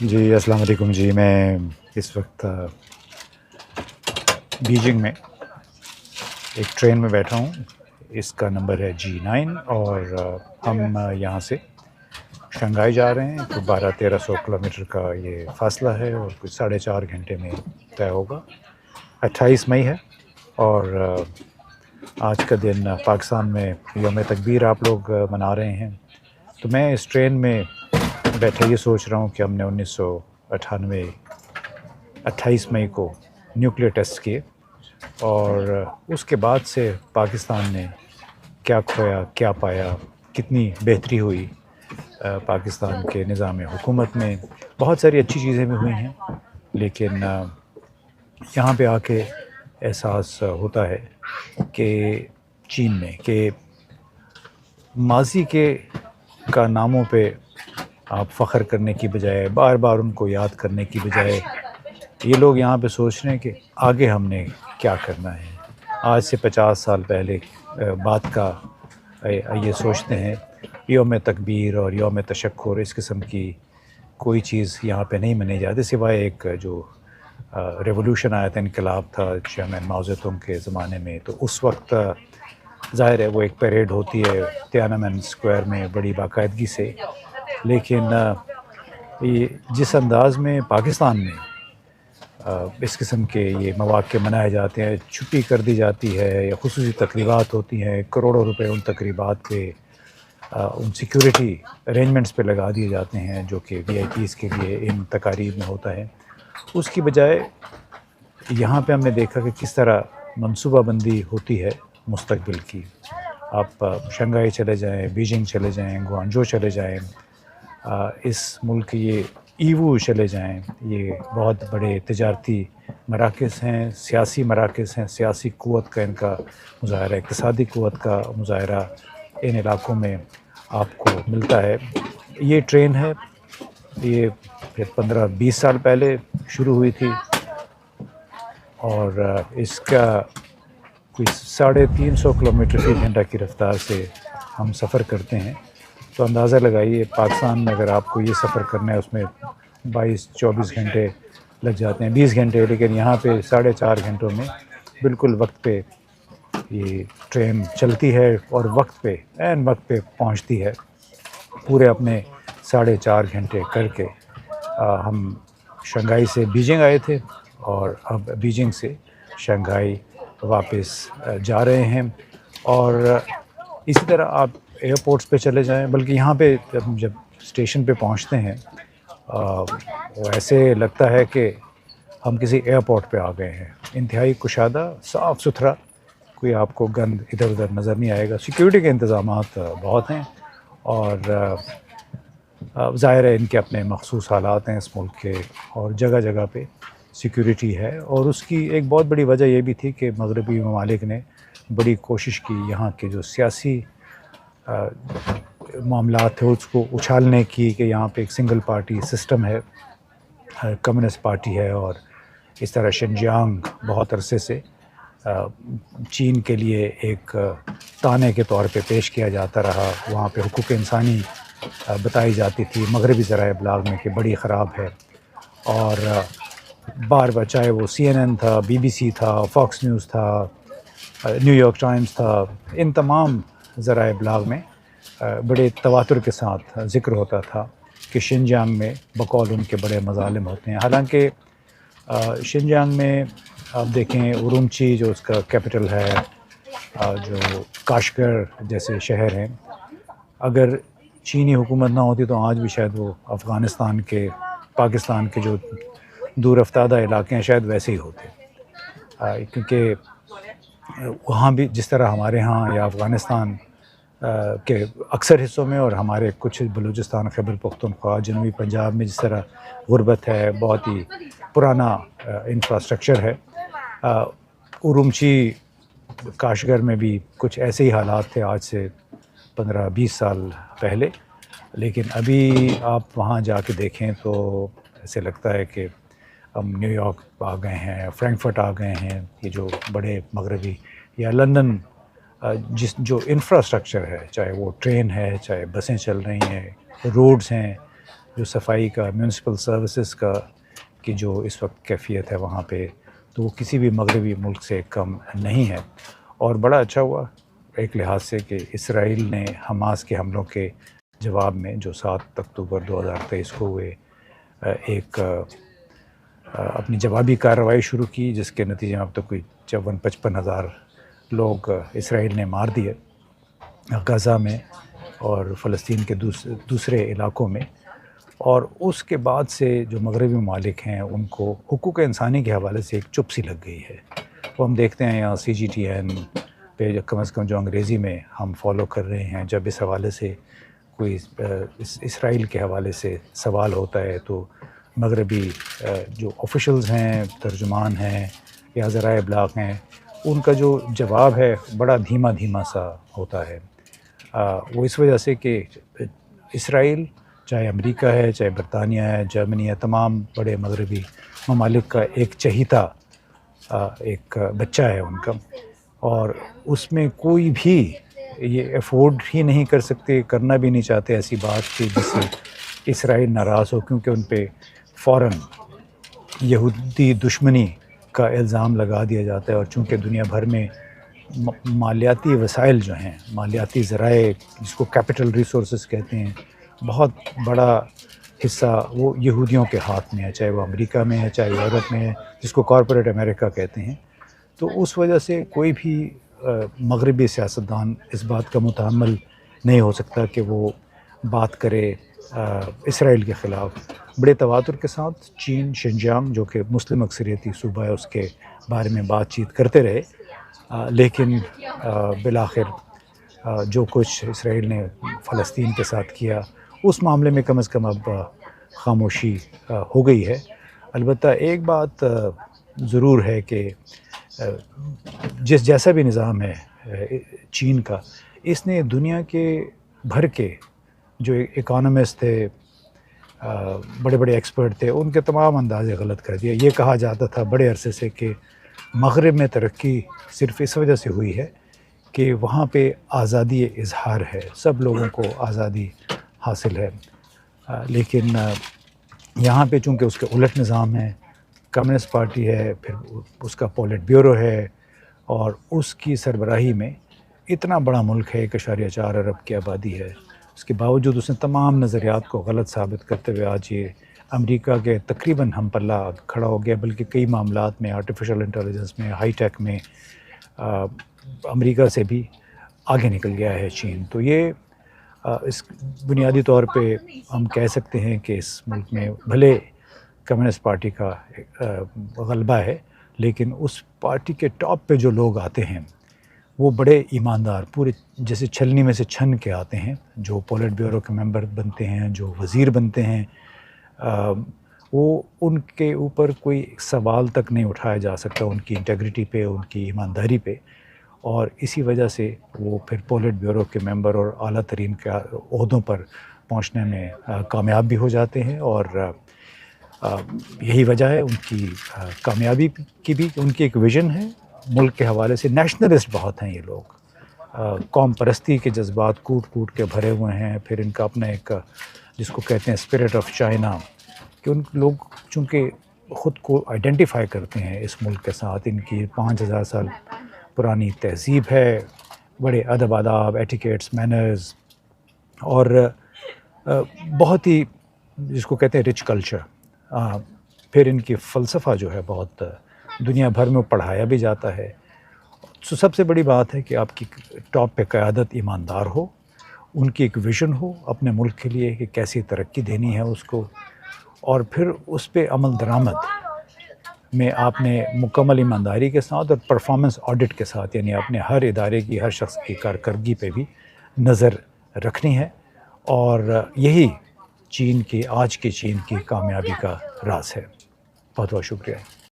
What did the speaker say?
جی السلام علیکم جی، میں اس وقت بیجنگ میں ایک ٹرین میں بیٹھا ہوں. اس کا نمبر ہے G9 اور ہم یہاں سے شنگھائی جا رہے ہیں. تو 1200-1300 کلومیٹر کا یہ فاصلہ ہے اور کچھ 4.5 گھنٹے میں طے ہوگا. 28 مئی ہے اور آج کا دن پاکستان میں یوم تکبیر آپ لوگ منا رہے ہیں. تو میں اس ٹرین میں بیٹھے یہ سوچ رہا ہوں کہ ہم نے 1998 28 مئی کو نیوکلیئر ٹیسٹ کیے اور اس کے بعد سے پاکستان نے کیا کھویا کیا پایا، کتنی بہتری ہوئی پاکستان کے نظام حکومت میں. بہت ساری اچھی چیزیں بھی ہوئی ہیں، لیکن یہاں پہ آ کے احساس ہوتا ہے کہ چین میں کہ ماضی کے کارناموں پہ آپ فخر کرنے کی بجائے، بار بار ان کو یاد کرنے کی بجائے، یہ لوگ یہاں پہ سوچ رہے ہیں کہ آگے ہم نے کیا کرنا ہے. آج سے 50 سال پہلے بات کا یہ سوچتے ہیں. یوم تکبیر اور یوم تشکر اس قسم کی کوئی چیز یہاں پہ نہیں منی جاتی، سوائے ایک جو ریولوشن آیا تھا، انقلاب تھا چیئرمین ماؤ زے تونگ کے زمانے میں. تو اس وقت ظاہر ہے وہ ایک پیریڈ ہوتی ہے تیانمن اسکوائر میں بڑی باقاعدگی سے. لیکن یہ جس انداز میں پاکستان میں اس قسم کے یہ مواقع منائے جاتے ہیں، چھٹی کر دی جاتی ہے یا خصوصی تقریبات ہوتی ہیں، کروڑوں روپے ان تقریبات پہ ان سیکیورٹی ارینجمنٹس پہ لگا دیے جاتے ہیں جو کہ وی آئی پیز کے لیے ان تقاریب میں ہوتا ہے. اس کی بجائے یہاں پہ ہم نے دیکھا کہ کس طرح منصوبہ بندی ہوتی ہے مستقبل کی. آپ شنگھائی چلے جائیں، بیجنگ چلے جائیں، گوانجو چلے جائیں، اس ملک یہ ایوو چلے جائیں، یہ بہت بڑے تجارتی مراکز ہیں، سیاسی مراکز ہیں. سیاسی قوت کا ان کا مظاہرہ، اقتصادی قوت کا مظاہرہ ان علاقوں میں آپ کو ملتا ہے. یہ ٹرین ہے، یہ 15-20 سال پہلے شروع ہوئی تھی اور اس کا کوئی 350 کلومیٹر فی گھنٹہ کی رفتار سے ہم سفر کرتے ہیں. تو اندازہ لگائیے پاکستان میں اگر آپ کو یہ سفر کرنا ہے اس میں 22-24 گھنٹے لگ جاتے ہیں، 20 گھنٹے، لیکن یہاں پہ 4.5 گھنٹوں میں بالکل وقت پہ یہ ٹرین چلتی ہے اور وقت پہ عین وقت پہ پہنچتی ہے. پورے اپنے 4.5 گھنٹے کر کے ہم شنگھائی سے بیجنگ آئے تھے اور اب بیجنگ سے شنگھائی واپس جا رہے ہیں. اور اسی طرح آپ ایئرپورٹس پہ چلے جائیں، بلکہ یہاں پہ جب اسٹیشن پہ پہنچتے ہیں وہ ایسے لگتا ہے کہ ہم کسی ایئرپورٹ پہ آ گئے ہیں. انتہائی کشادہ، صاف ستھرا، کوئی آپ کو گند ادھر ادھر نظر نہیں آئے گا. سیکیورٹی کے انتظامات بہت ہیں اور ظاہر ہے ان کے اپنے مخصوص حالات ہیں اس ملک کے، اور جگہ جگہ پہ سیکیورٹی ہے. اور اس کی ایک بہت بڑی وجہ یہ بھی تھی کہ مغربی ممالک نے بڑی کوشش کی یہاں کے جو سیاسی معاملات تھے اس کو اچھالنے کی، کہ یہاں پہ ایک سنگل پارٹی سسٹم ہے، کمیونسٹ پارٹی ہے، اور اس طرح شنجیانگ بہت عرصے سے چین کے لیے ایک تانے کے طور پہ پیش کیا جاتا رہا. وہاں پہ حقوق انسانی بتائی جاتی تھی مغربی ذرائع ابلاغ میں کہ بڑی خراب ہے. اور بار بار چاہے وہ CNN تھا، BBC تھا، فاکس نیوز تھا، نیو یارک ٹائمز تھا، ان تمام ذرائع ابلاغ میں بڑے تواتر کے ساتھ ذکر ہوتا تھا کہ شنجیانگ میں بقول ان کے بڑے مظالم ہوتے ہیں. حالانکہ شنجیانگ میں آپ دیکھیں ارومچی جو اس کا کیپٹل ہے، جو کاشگر جیسے شہر ہیں، اگر چینی حکومت نہ ہوتی تو آج بھی شاید وہ افغانستان کے، پاکستان کے جو دور افتادہ علاقے ہیں شاید ویسے ہی ہوتے. کیونکہ وہاں بھی جس طرح ہمارے ہاں یا افغانستان کے اکثر حصوں میں اور ہمارے کچھ بلوچستان، خیبر پختونخوا، جنوبی پنجاب میں جس طرح غربت ہے، بہت ہی پرانا انفراسٹرکچر ہے، ارومچی کاشگر میں بھی کچھ ایسے ہی حالات تھے آج سے 15-20 سال پہلے. لیکن ابھی آپ وہاں جا کے دیکھیں تو ایسے لگتا ہے کہ ہم نیو یارک آ گئے ہیں، فرینکفرٹ آ گئے ہیں. یہ جو بڑے مغربی، یا لندن، جو انفراسٹرکچر ہے، چاہے وہ ٹرین ہے، چاہے بسیں چل رہی ہیں، روڈز ہیں، جو صفائی کا میونسپل سروسز کا کی جو اس وقت کیفیت ہے وہاں پہ، تو وہ کسی بھی مغربی ملک سے کم نہیں ہے. اور بڑا اچھا ہوا ایک لحاظ سے کہ اسرائیل نے حماس کے حملوں کے جواب میں جو 7 اکتوبر 2023 کو ہوئے ایک اپنی جوابی کارروائی شروع کی، جس کے نتیجے میں اب تک کوئی 55 ہزار لوگ اسرائیل نے مار دیے غزہ میں اور فلسطین کے دوسرے علاقوں میں. اور اس کے بعد سے جو مغربی ممالک ہیں ان کو حقوق انسانی کے حوالے سے ایک چپ سی لگ گئی ہے. وہ ہم دیکھتے ہیں یہاں CGTN پہ کم از کم جو انگریزی میں ہم فالو کر رہے ہیں، جب اس حوالے سے کوئی اسرائیل کے حوالے سے سوال ہوتا ہے تو مغربی جو آفیشلز ہیں، ترجمان ہیں یا ذرائع ابلاغ ہیں، ان کا جو جواب ہے بڑا دھیما دھیما سا ہوتا ہے. وہ اس وجہ سے کہ اسرائیل چاہے امریکہ ہے، چاہے برطانیہ ہے، جرمنی ہے، تمام بڑے مغربی ممالک کا ایک چہیتا ایک بچہ ہے ان کا، اور اس میں کوئی بھی یہ افورڈ ہی نہیں کر سکتے، کرنا بھی نہیں چاہتے ایسی بات کہ جس سے اسرائیل ناراض ہو، کیونکہ ان پہ فوراً یہودی دشمنی کا الزام لگا دیا جاتا ہے. اور چونکہ دنیا بھر میں مالیاتی وسائل جو ہیں، مالیاتی ذرائع جس کو کیپٹل ریسورسز کہتے ہیں، بہت بڑا حصہ وہ یہودیوں کے ہاتھ میں ہے، چاہے وہ امریکہ میں ہے، چاہے یورپ میں ہے، جس کو کارپوریٹ امریکہ کہتے ہیں. تو اس وجہ سے کوئی بھی مغربی سیاستدان اس بات کا متحمل نہیں ہو سکتا کہ وہ بات کرے اسرائیل کے خلاف. بڑے تواتر کے ساتھ چین شنجیانگ جو کہ مسلم اکثریتی صوبہ ہے اس کے بارے میں بات چیت کرتے رہے، لیکن بالآخر جو کچھ اسرائیل نے فلسطین کے ساتھ کیا اس معاملے میں کم از کم اب خاموشی ہو گئی ہے. البتہ ایک بات ضرور ہے کہ جیسا بھی نظام ہے چین کا، اس نے دنیا کے بھر کے جو اکانومسٹ تھے، بڑے بڑے ایکسپرٹ تھے، ان کے تمام اندازے غلط کر دیا. یہ کہا جاتا تھا بڑے عرصے سے کہ مغرب میں ترقی صرف اس وجہ سے ہوئی ہے کہ وہاں پہ آزادی اظہار ہے، سب لوگوں کو آزادی حاصل ہے. لیکن یہاں پہ چونکہ اس کے الٹ نظام ہے، کمیونسٹ پارٹی ہے، پھر اس کا پولٹ بیورو ہے، اور اس کی سربراہی میں اتنا بڑا ملک ہے، 1.4 ارب کی آبادی ہے. اس کے باوجود اس نے تمام نظریات کو غلط ثابت کرتے ہوئے آج یہ امریکہ کے تقریباً ہم پلہ کھڑا ہو گیا، بلکہ کئی معاملات میں، آرٹیفیشل انٹیلیجنس میں، ہائی ٹیک میں امریکہ سے بھی آگے نکل گیا ہے چین. تو یہ اس بنیادی طور پہ ہم کہہ سکتے ہیں کہ اس ملک میں بھلے کمیونسٹ پارٹی کا غلبہ ہے، لیکن اس پارٹی کے ٹاپ پہ جو لوگ آتے ہیں وہ بڑے ایماندار، پورے جیسے چھلنی میں سے چھن کے آتے ہیں. جو پولٹ بیورو کے ممبر بنتے ہیں، جو وزیر بنتے ہیں، وہ ان کے اوپر کوئی سوال تک نہیں اٹھایا جا سکتا ان کی انٹیگریٹی پہ، ان کی ایمانداری پہ. اور اسی وجہ سے وہ پھر پولٹ بیورو کے ممبر اور اعلیٰ ترین کے عہدوں پر پہنچنے میں کامیاب بھی ہو جاتے ہیں. اور یہی وجہ ہے ان کی کامیابی کی بھی، ان کی ایک ویژن ہے ملک کے حوالے سے. نیشنلسٹ بہت ہیں یہ لوگ، قوم پرستی کے جذبات کوٹ کوٹ کے بھرے ہوئے ہیں. پھر ان کا اپنا ایک جس کو کہتے ہیں اسپرٹ آف چائنا، کہ ان لوگ چونکہ خود کو آئیڈینٹیفائی کرتے ہیں اس ملک کے ساتھ. ان کی 5000 سال پرانی تہذیب ہے، بڑے ادب آداب، ایٹیکیٹس، مینرز، اور بہت ہی جس کو کہتے ہیں رچ کلچر. پھر ان کی فلسفہ جو ہے بہت دنیا بھر میں پڑھایا بھی جاتا ہے. سب سے بڑی بات ہے کہ آپ کی ٹاپ پہ قیادت ایماندار ہو، ان کی ایک ویژن ہو اپنے ملک کے لیے کہ کیسی ترقی دینی ہے اس کو، اور پھر اس پہ عمل درآمد میں آپ نے مکمل ایمانداری کے ساتھ اور پرفارمنس آڈٹ کے ساتھ، یعنی اپنے ہر ادارے کی، ہر شخص کی کارکردگی پہ بھی نظر رکھنی ہے. اور یہی چین کی، آج کی چین کی کامیابی کا راز ہے. بہت بہت شکریہ.